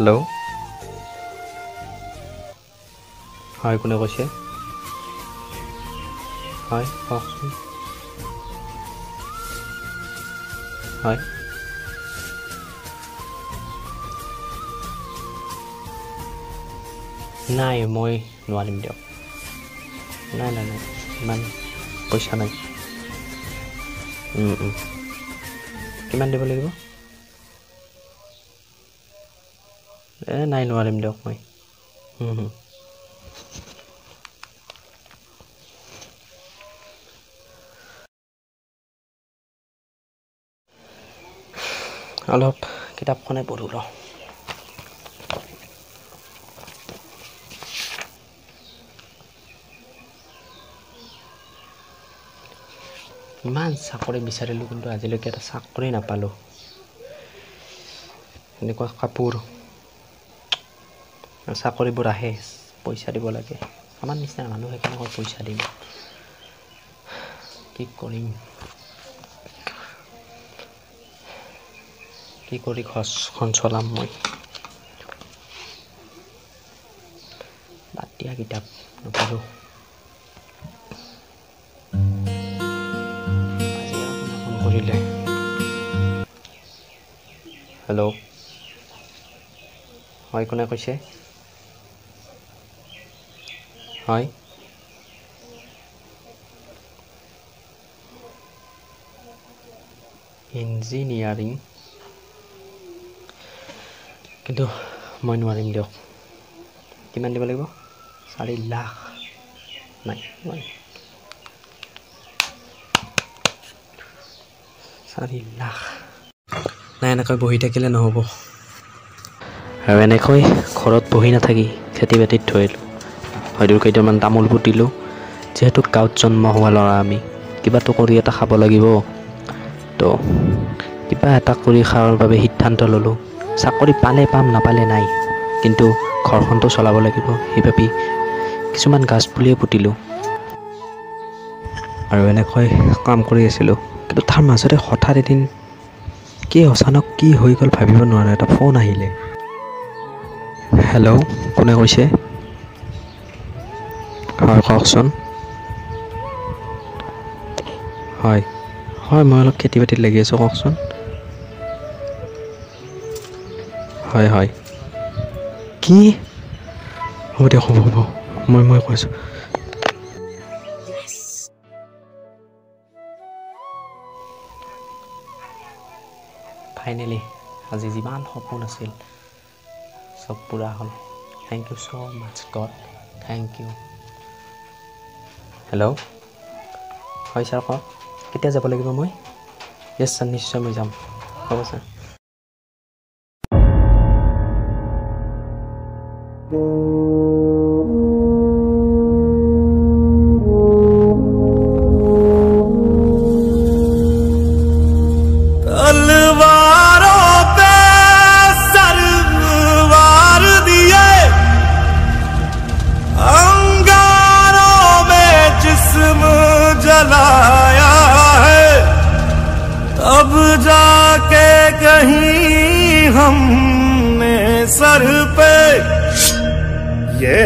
Hello' হয় কোনে কৈছে হয় কওকচোন হয় নাই মই নোৱাৰিম দিয়ক নাই ইমান পইচা নাই কিমান দিব লাগিব নাই নোৱাৰিম দিয়ক মই অলপ কিতাপখনে পঢ়ো ৰ ইমান চাকৰি বিচাৰিলোঁ কিন্তু আজিলৈকে এটা চাকৰি নাপালোঁ এনেকুৱা কাপোৰ চাকৰিবোৰ আহে পইচা দিব লাগে আমাৰ নিচিনা মানুহে কেনেকৈ পইচা দিম কি কৰিম কি কৰি ঘৰখন চলাম মই বাদ দিয়া কিতাপ নপঢ়োঁ কৰিলে হেল্ল' হয় কোনে কৈছে হয় ইঞ্জিনিয়াৰিং কিন্তু মই নোৱাৰিম দিয়ক কিমান দিব লাগিব 4 লাখ নাই 4 লাখ নাই এনেকৈ বহি থাকিলে নহ'ব আৰু এনেকৈ ঘৰত বহি নাথাকি খেতি বাতিত ধৰিলোঁ হয়তো কেইটামান তামোল পুতিলোঁ যিহেতু গাঁৱত জন্ম হোৱা ল'ৰা আমি কিবাটো কৰি এটা খাব লাগিব তো কিবা এটা কৰি খোৱাৰ বাবে সিদ্ধান্ত ল'লোঁ চাকৰি পালে পাম নাপালে নাই কিন্তু ঘৰখনটো চলাব লাগিব সেইবাবে কিছুমান গাছ পুলিয়ে পুতিলোঁ আৰু এনেকৈ কাম কৰি আছিলোঁ কিন্তু তাৰ মাজতে হঠাৎ এদিন কি অচানক কি হৈ গ'ল ভাবিব নোৱাৰোঁ এটা ফোন আহিলে হেল্ল' কোনে কৈছে হয় কওকচোন হয় মই অলপ খেতি বাতিত লাগি আছোঁ কওকচোন হয় কি হ'ব দিয়ক হ'ব মই কৈছোঁ ফাইনেলি আজি যিমান সপোন আছিল চব পূৰা হ'ল thank you so' much God thank you hello' হয় ছাৰ কওক কেতিয়া যাব লাগিব মই য়েছ ছাৰ নিশ্চয় মই যাম হ'ব ছাৰ अब जाके कहीं हमने सर पे ये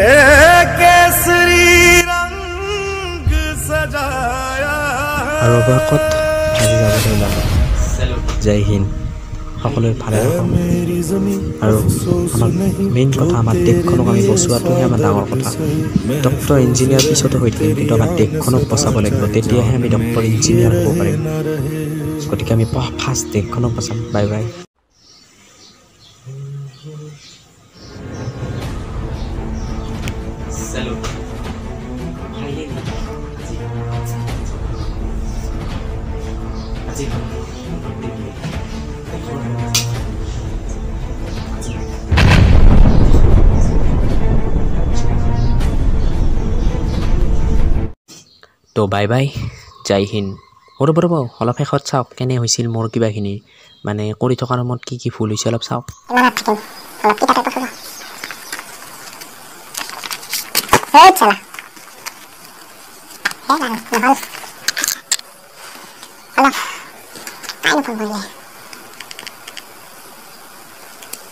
केसरी रंग सजाया আৰু অৱশেষত আজি যাবলৈ ওলালোঁ জয় হিন্দ সকলোৱে ভালে থাকক আৰু আমাৰ মেইন কথা আমাৰ দেশখনক আমি বচোৱাটোহে আমাৰ ডাঙৰ কথা ডক্টৰ ইঞ্জিনিয়াৰ পিছতো হৈ থাকিম কিন্তু আমাৰ দেশখনক বচাব লাগিব তেতিয়াহে আমি ডক্টৰ ইঞ্জিনিয়াৰ হ'ব পাৰিম গতিকে আমি ফাৰ্ষ্ট দেশখনক বচাম বাই বাই তো বাই বাই জয় হিন্দ ৰ'ব অলপ শেষত চাওক কেনে হৈছিল মোৰ কিবাখিনি মানে কৰি থকাৰ সময়ত কি ভুল হৈছে অলপ চাওক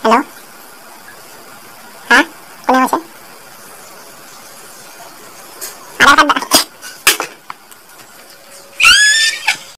Hello?